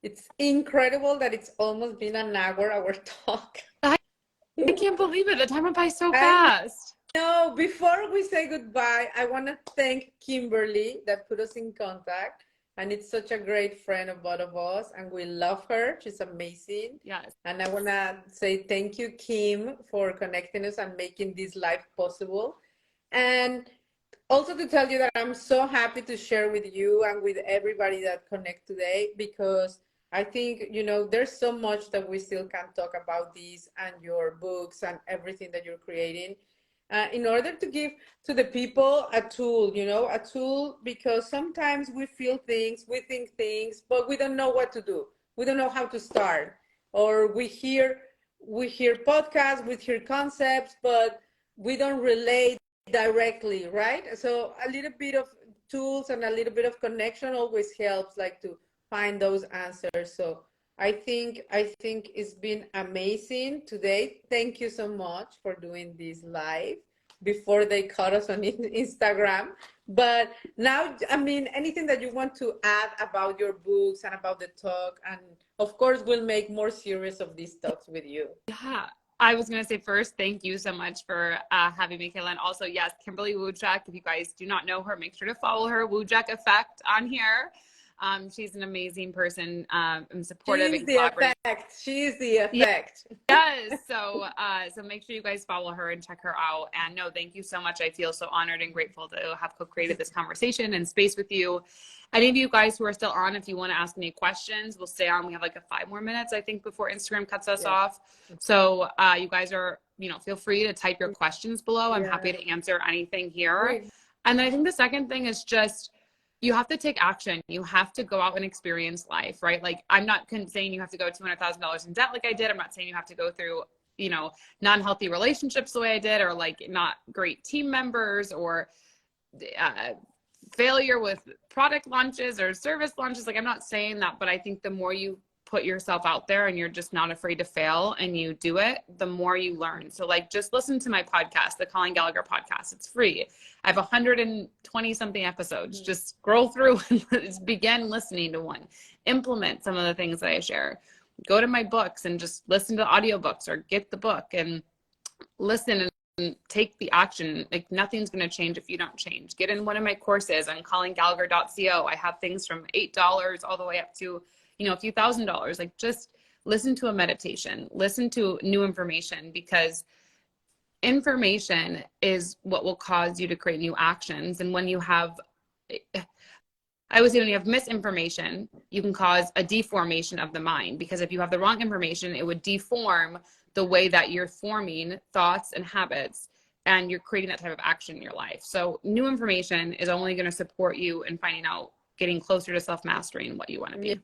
it's incredible that it's almost been an hour, our talk. I can't believe it. The time went by so fast. No, before we say goodbye, I want to thank Kimberly that put us in contact. And it's such a great friend of both of us. And we love her. She's amazing. Yes. And I want to say thank you, Kim, for connecting us and making this live possible. And also to tell you that I'm so happy to share with you and with everybody that connect today, because I think, you know, there's so much that we still can talk about these and your books and everything that you're creating in order to give to the people a tool, you know, a tool, because sometimes we feel things, we think things, but we don't know what to do. We don't know how to start, or we hear podcasts, we hear concepts, but we don't relate directly, right? So a little bit of tools and a little bit of connection always helps, like to find those answers. So I think it's been amazing today. Thank you so much for doing this live before they cut us on Instagram. But now, I mean, anything that you want to add about your books and about the talk, and of course we'll make more series of these talks with you. Yeah. I was going to say first, thank you so much for having me, Keyla. And also, yes, Kimberly Woodchuck, if you guys do not know her, make sure to follow her, Woodchuck Effect on here. She's an amazing person and supportive. She's the effect. She's the effect. Yes. So make sure you guys follow her and check her out. And no, thank you so much. I feel so honored and grateful to have co-created this conversation and space with you. Any of you guys who are still on, if you want to ask any questions, we'll stay on. We have like 5 more minutes, I think, before Instagram cuts us off. So you guys are, you know, feel free to type your questions below. I'm happy to answer anything here. Great. And then I think the second thing is just, you have to take action. You have to go out and experience life, right? Like, I'm not saying you have to go $200,000 in debt like I did. I'm not saying you have to go through, you know, non-healthy relationships the way I did, or like not great team members, or failure with product launches or service launches. Like, I'm not saying that, but I think the more you put yourself out there and you're just not afraid to fail and you do it, the more you learn. So like, just listen to my podcast, the Colleen Gallagher podcast. It's free. I have 120 something episodes. Just scroll through and begin listening to one. Implement some of the things that I share. Go to my books and just listen to audiobooks or get the book and listen and take the action. Like, nothing's going to change if you don't change. Get in one of my courses on colleengallagher.co. I have things from $8 all the way up to, you know, a few $1,000s. Like, just listen to a meditation, listen to new information, because information is what will cause you to create new actions. And when you have, I would say, when you have misinformation, you can cause a deformation of the mind, because if you have the wrong information, it would deform the way that you're forming thoughts and habits, and you're creating that type of action in your life. So new information is only going to support you in finding out, getting closer to self-mastery and what you want to be.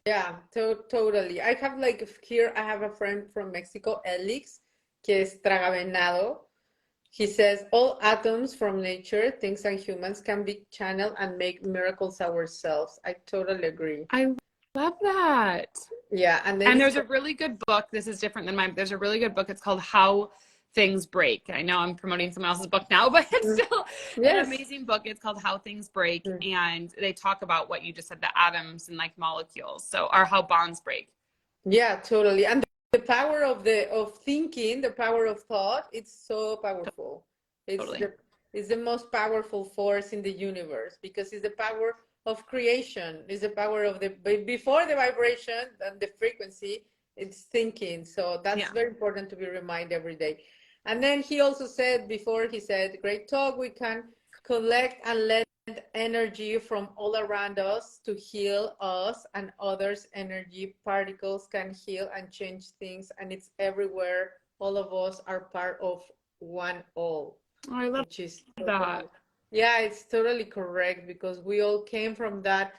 Yeah, totally. I have like here, I have a friend from Mexico, Elix, que es tragavenado. He says, all atoms from nature, things and humans, can be channeled and make miracles ourselves. I totally agree. I love that. Yeah. And there's a really good book. This is different than mine. There's a really good book. It's called How Things Break. I know I'm promoting someone else's book now, but it's still an amazing book. It's called How Things Break. And they talk about what you just said, the atoms and like molecules. So, or how bonds break. Yeah, totally. And the power of thinking, the power of thought, it's so powerful. It's the most powerful force in the universe, because it's the power of creation. It's the power of before the vibration and the frequency, it's thinking. So that's very important to be reminded every day. And then he also said before, he said, great talk, we can collect and let energy from all around us to heal us and others. Energy particles can heal and change things, and it's everywhere. All of us are part of one all. Oh, I love that. Yeah, it's totally correct, because we all came from that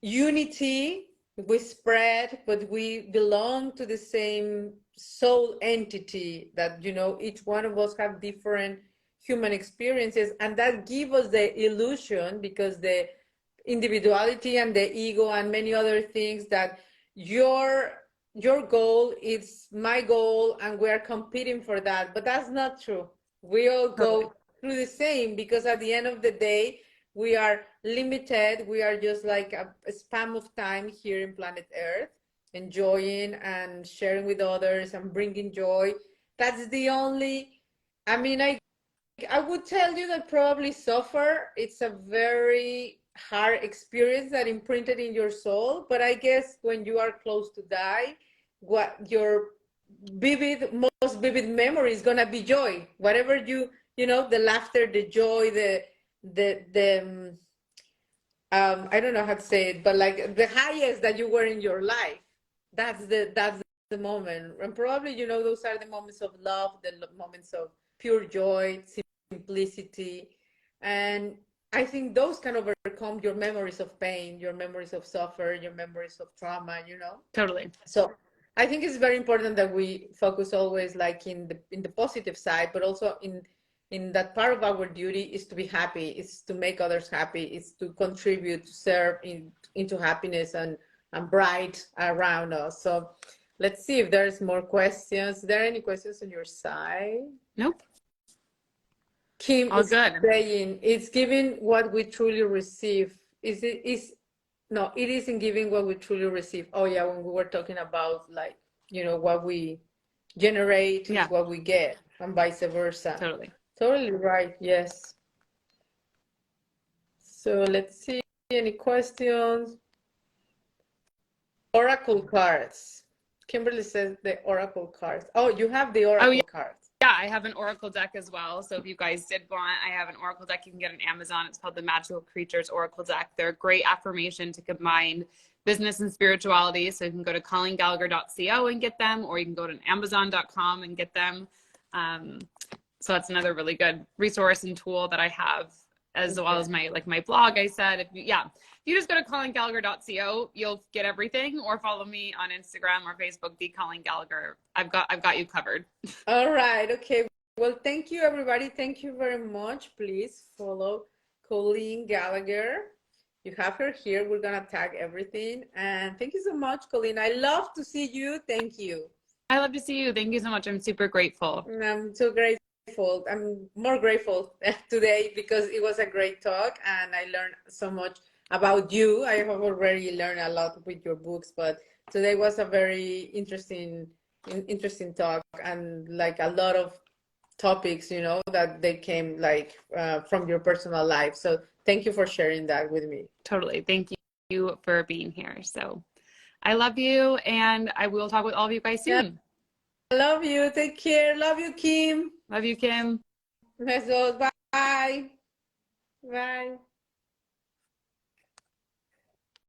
unity. We spread, but we belong to the same soul entity that, you know, each one of us have different human experiences, and that give us the illusion, because the individuality and the ego and many other things, that your goal is my goal and we are competing for that. But that's not true. We all go through the same, because at the end of the day, we are limited. We are just like a span of time here in planet Earth, enjoying and sharing with others and bringing joy. That's the only, I mean, I would tell you that probably suffer, it's a very hard experience that imprinted in your soul. But I guess when you are close to die, what your most vivid memory is gonna be joy. Whatever you know, the laughter, the joy, the I don't know how to say it, but like the highest that you were in your life, that's the moment. And probably, you know, those are the moments of love, the moments of pure joy, simplicity. And I think those can overcome your memories of pain, your memories of suffer, your memories of trauma, you know. Totally. So I think it's very important that we focus always like in the positive side, but also in that part of our duty is to be happy, is to make others happy, is to contribute, to serve into happiness and bright around us. So let's see if there's more questions. Is there any questions on your side? Nope. Kim is saying, it's giving what we truly receive. No, it isn't giving what we truly receive. Oh yeah, when we were talking about, like, you know, what we generate is what we get, and vice versa. Totally right. Yes. So let's see, any questions? Oracle cards. Kimberly says the oracle cards. Oh, you have the oracle cards. Yeah, I have an oracle deck as well. So if you guys did want, I have an oracle deck you can get on Amazon. It's called the Magical Creatures Oracle Deck. They're a great affirmation to combine business and spirituality. So you can go to colleengallagher.co and get them, or you can go to amazon.com and get them. So that's another really good resource and tool that I have, as well as my blog. I said, if you just go to colleengallagher.co, you'll get everything, or follow me on Instagram or Facebook, the Colleen Gallagher. I've got you covered. All right. Okay. Well, thank you, everybody. Thank you very much. Please follow Colleen Gallagher. You have her here. We're gonna tag everything. And thank you so much, Colleen. I love to see you. Thank you. I love to see you. Thank you so much. I'm super grateful. I'm so grateful. I'm more grateful today because it was a great talk and I learned so much about you. I have already learned a lot with your books, but today was a very interesting talk and like a lot of topics, you know, that they came like from your personal life. So thank you for sharing that with me. Totally. Thank you for being here. So I love you, and I will talk with all of you guys soon. I love you. Take care. Love you, Kim. Love you, Kim. Bye. Bye.